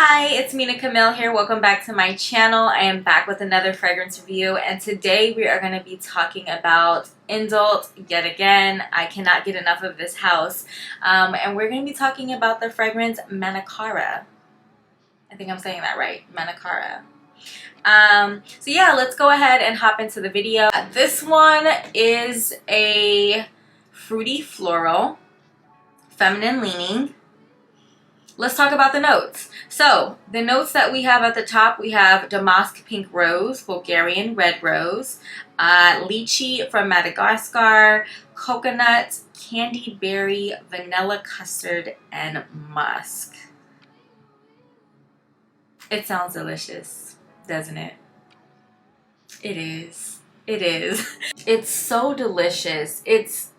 Hi, it's Mina Kamille here. Welcome back to my channel. I am back with another fragrance review, and today we are going to be talking about Indult yet again. I cannot get enough of this house. And we're going to be talking about the fragrance Manakara. I think I'm saying that right, Manakara. So yeah, let's go ahead and hop into the video. This one is a fruity floral, feminine leaning. Let's talk about the notes. So, the notes that we have at the top, we have Damask Pink Rose, Bulgarian Red Rose, Lychee from Madagascar, Coconut, Candied Berry, Vanilla Custard, and Musk. It sounds delicious, doesn't it? It is. It is. It's so delicious. It's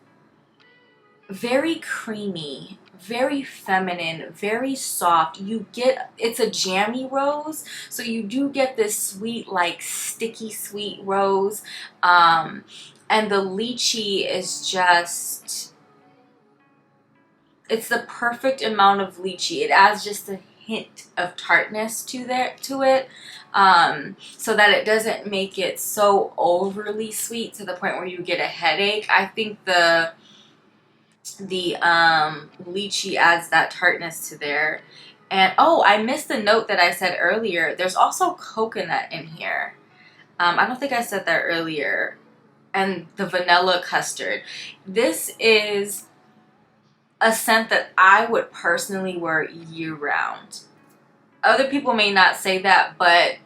very creamy, very feminine, very soft. It's a jammy rose, so you do get this sweet, like sticky sweet rose. And the lychee is just, it's the perfect amount of lychee. It adds just a hint of tartness to it, so that it doesn't make it so overly sweet to the point where you get a headache. I think the lychee adds that tartness to there. And oh, I missed the note that I said earlier. There's also coconut in here. I don't think I said that earlier. And the vanilla custard. This is a scent that I would personally wear year round. Other people may not say that, but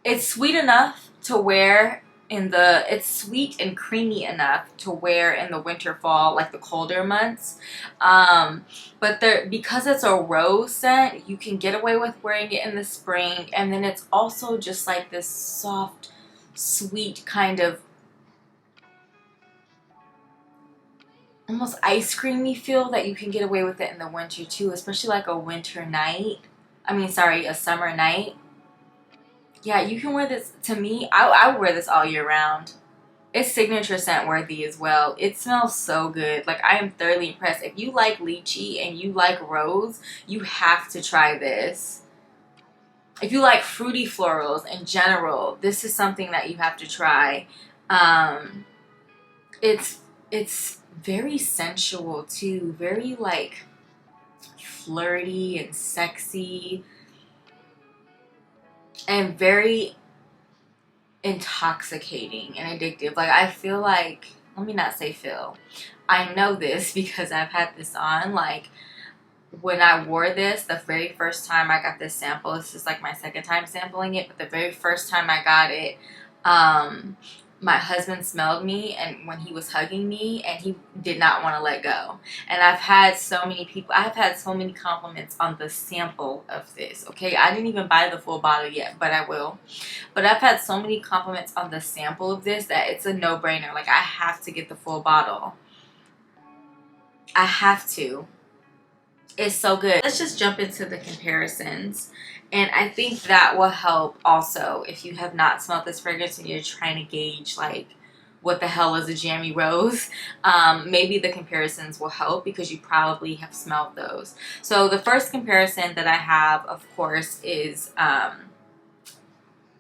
it's sweet enough to wear it's sweet and creamy enough to wear in the winter, fall, like the colder months. But because it's a rose scent, you can get away with wearing it in the spring. And then it's also just like this soft, sweet kind of almost ice creamy feel that you can get away with it in the winter too, especially like a winter night. A summer night. Yeah, you can wear this. To me, I would wear this all year round. It's signature scent worthy as well. It smells so good. Like, I am thoroughly impressed. If you like lychee and you like rose, you have to try this. If you like fruity florals in general, this is something that you have to try. It's very sensual too. Very like flirty and sexy. And very intoxicating and addictive. Like, I feel like, let me not say feel. I know this because I've had this on. Like, when I wore this, the very first time I got this sample, this is like my second time sampling it, but the very first time I got it, my husband smelled me and when he was hugging me, and he did not want to let go. And I've had so many compliments on the sample of this. Okay, I didn't even buy the full bottle yet, but I will. But I've had so many compliments on the sample of this that it's a no-brainer. Like, I have to get the full bottle. I have to. It's so good. Let's just jump into the comparisons. And I think that will help also if you have not smelled this fragrance and you're trying to gauge like what the hell is a jammy rose. Maybe the comparisons will help because you probably have smelled those. So the first comparison that I have, of course, is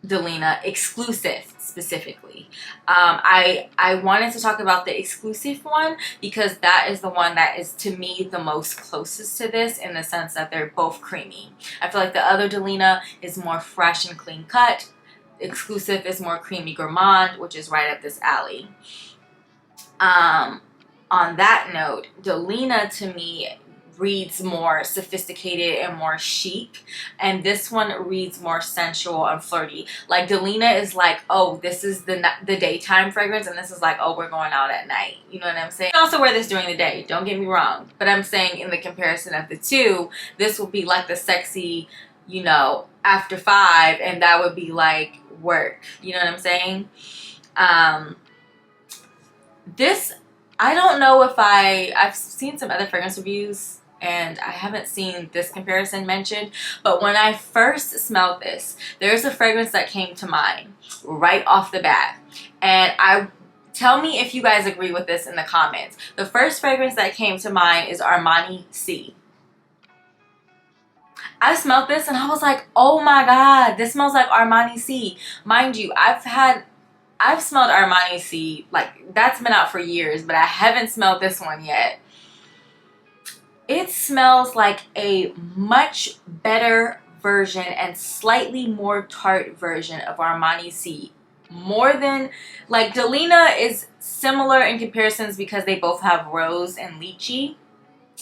Delina exclusive specifically. I wanted to talk about the exclusive one because that is the one that is to me the most closest to this, in the sense that they're both creamy. I feel like the other Delina is more fresh and clean cut. Exclusive is more creamy gourmand, which is right up this alley. On that note, Delina to me reads more sophisticated and more chic, and this one reads more sensual and flirty. Like, Delina is like, oh, this is the daytime fragrance, and this is like, oh, we're going out at night. You know what I'm saying? You can also wear this during the day, don't get me wrong, but I'm saying in the comparison of the two, this will be like the sexy, you know, after 5, and that would be like work. You know what I'm saying? This, I don't know if I've seen some other fragrance reviews and I haven't seen this comparison mentioned, but when I first smelled this, there's a fragrance that came to mind right off the bat. And tell me if you guys agree with this in the comments. The first fragrance that came to mind is Armani C. I smelled this and I was like, oh my God, this smells like Armani C. Mind you, I've smelled Armani C, like that's been out for years, but I haven't smelled this one yet. It smells like a much better version and slightly more tart version of Armani C. More than, like, Delina is similar in comparisons because they both have rose and lychee.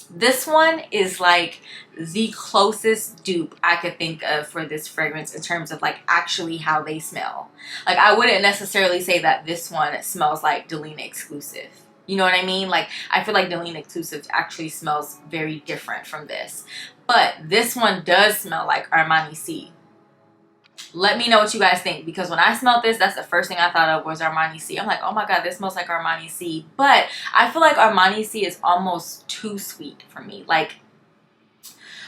This one is like the closest dupe I could think of for this fragrance in terms of like actually how they smell. Like, I wouldn't necessarily say that this one smells like Delina exclusive. You know what I mean? Like, I feel like Delina exclusive actually smells very different from this. But this one does smell like Armani C. Let me know what you guys think, because when I smelled this, that's the first thing I thought of was Armani C. I'm like, oh my God, this smells like Armani C. But I feel like Armani C is almost too sweet for me. Like,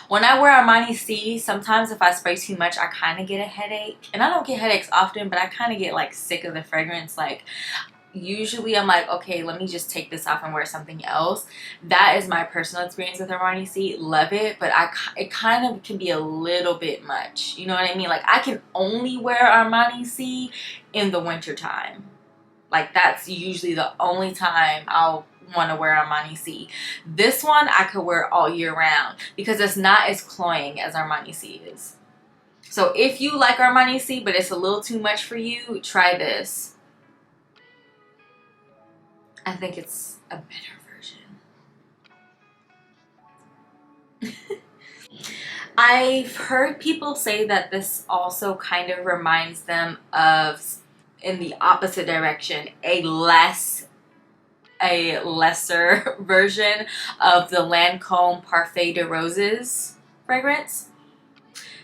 when I wear Armani C, sometimes if I spray too much, I kind of get a headache. And I don't get headaches often, but I kind of get like sick of the fragrance. Like, usually I'm like, okay, let me just take this off and wear something else. That is my personal experience with Armani C. Love it, but it kind of can be a little bit much. You know what I mean? Like, I can only wear Armani C in the winter time. Like, that's usually the only time I'll want to wear Armani C. This one I could wear all year round because it's not as cloying as Armani C is. So if you like Armani C but it's a little too much for you, try this. I think it's a better version. I've heard people say that this also kind of reminds them of, in the opposite direction, a lesser version of the Lancome Parfait De Roses fragrance.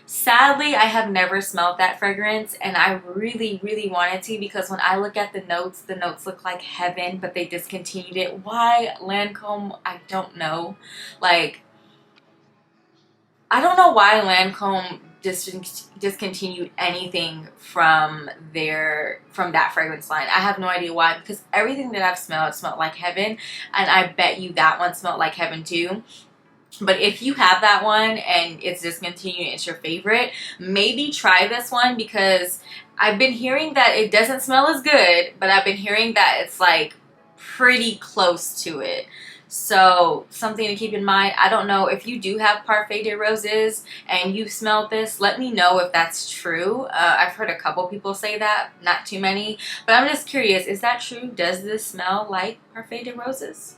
Sadly, I have never smelled that fragrance, and I really, really wanted to, because when I look at the notes look like heaven, but they discontinued it. Why Lancome? I don't know. Like, I don't know why Lancome discontinued anything from that fragrance line. I have no idea why, because everything that I've smelled like heaven, and I bet you that one smelled like heaven too. But if you have that one and it's discontinued, it's your favorite, maybe try this one, because I've been hearing that it doesn't smell as good, but I've been hearing that it's like pretty close to it. So something to keep in mind. I don't know if you do have Parfait De Roses and you've smelled this, let me know if that's true. I've heard a couple people say that, not too many, but I'm just curious, is that true? Does this smell like Parfait De Roses?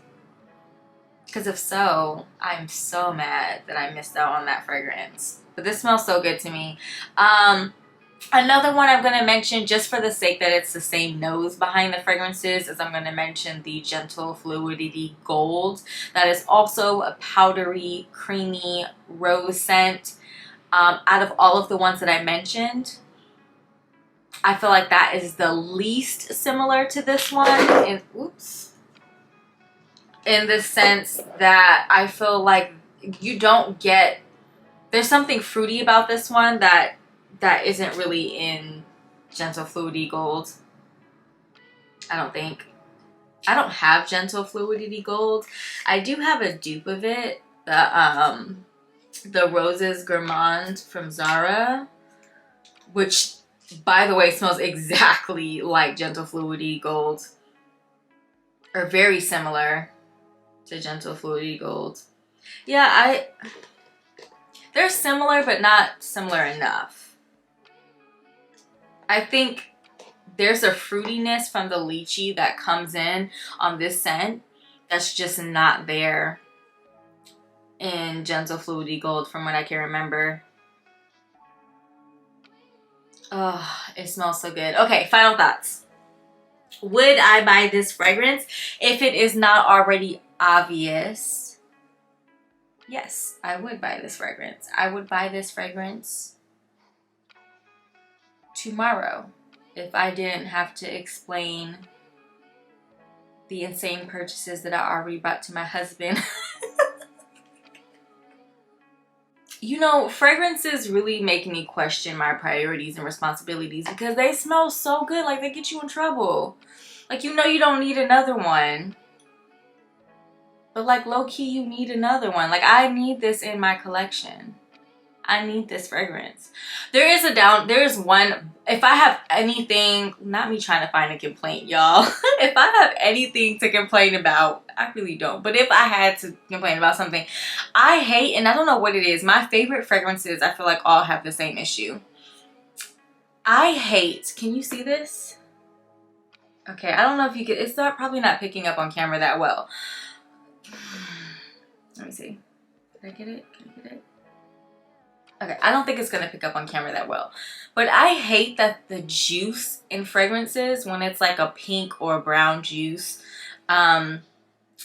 Because if so, I'm so mad that I missed out on that fragrance. But this smells so good to me. Another one I'm going to mention, just for the sake that it's the same nose behind the fragrances, is I'm going to mention the Gentle Fluidity Gold. That is also a powdery, creamy rose scent. Out of all of the ones that I mentioned, I feel like that is the least similar to this one. In the sense that I feel like you don't get, there's something fruity about this one that isn't really in Gentle Fluidity Gold. I don't think. I don't have Gentle Fluidity Gold. I do have a dupe of it, the Roses Gourmand from Zara, which, by the way, smells exactly like Gentle Fluidity Gold, or very similar to Gentle Fluidity Gold. Yeah, they're similar, but not similar enough. I think there's a fruitiness from the lychee that comes in on this scent that's just not there in Gentle Fluidity Gold from what I can remember. Oh, it smells so good. Okay, final thoughts. Would I buy this fragrance if it is not already obvious? Yes, I would buy this fragrance. I would buy this fragrance tomorrow if I didn't have to explain the insane purchases that I already bought to my husband. You know, fragrances really make me question my priorities and responsibilities, because they smell so good, like they get you in trouble. Like, you know you don't need another one, but like low-key you need another one. Like, I need this in my collection. I need this fragrance. There is one, if I have anything, not me trying to find a complaint, y'all. If I have anything to complain about, I really don't. But if I had to complain about something, I hate, and I don't know what it is, my favorite fragrances, I feel like all have the same issue. I hate, can you see this? Okay, I don't know if you could, it's not probably not picking up on camera that well. Let me see. Did I get it? Can I get it? Okay, I don't think it's gonna pick up on camera that well. But I hate that the juice in fragrances, when it's like a pink or brown juice, I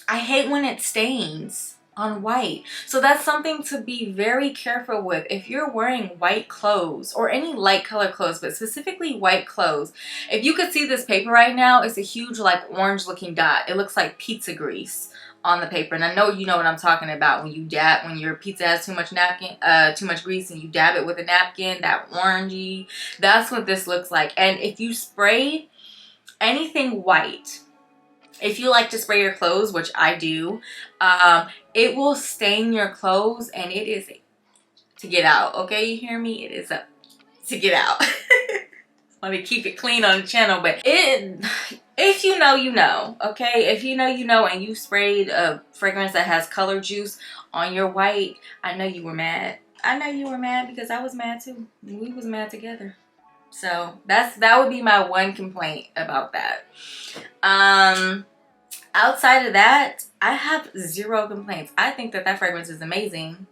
hate when it stains on white. So that's something to be very careful with. If you're wearing white clothes or any light color clothes, but specifically white clothes, if you could see this paper right now, it's a huge like orange looking dot. It looks like pizza grease on the paper, and I know you know what I'm talking about. When you dab, when your pizza has too much grease and you dab it with a napkin, that orangey, that's what this looks like. And if you spray anything white, if you like to spray your clothes, which I do, it will stain your clothes, and it is to get out. Okay, you hear me? It is a to get out. Let me keep it clean on the channel, but if you know, you know, okay? If you know, you know, and you sprayed a fragrance that has color juice on your white, I know you were mad. I know you were mad because I was mad too. We was mad together. So that would be my one complaint about that. Outside of that, I have zero complaints. I think that fragrance is amazing.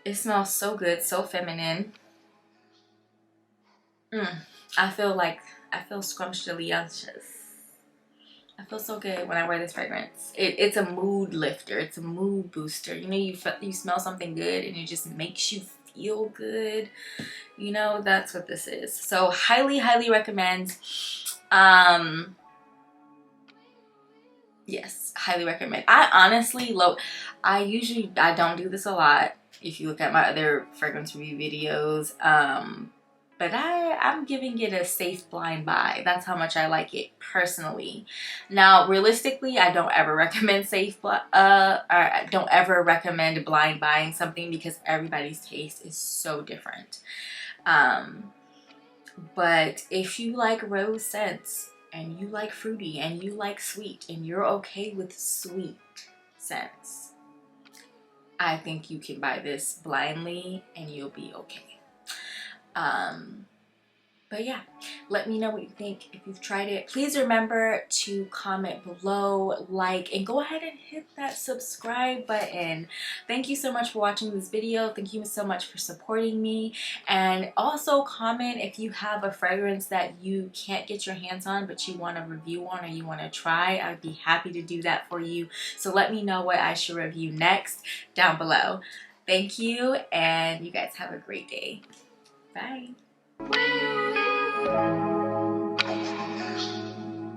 It smells so good, so feminine. I feel scrumptious. I feel so good when I wear this fragrance. It's a mood lifter. It's a mood booster. You know, you smell something good and it just makes you feel good. You know, that's what this is. So highly, highly recommend. Yes, highly recommend. I honestly I don't do this a lot if you look at my other fragrance review videos. But I'm giving it a safe blind buy. That's how much I like it personally. Now, realistically, I don't ever recommend I don't ever recommend blind buying something because everybody's taste is so different. But if you like rose scents and you like fruity and you like sweet and you're okay with sweet scents, I think you can buy this blindly and you'll be okay. But yeah, let me know what you think if you've tried it. Please remember to comment below, like, and go ahead and hit that subscribe button. Thank you so much for watching this video. Thank you so much for supporting me. And also comment if you have a fragrance that you can't get your hands on but you want a review on or you want to try. I'd be happy to do that for you. So let me know what I should review next down below. Thank you, and you guys have a great day. Bye.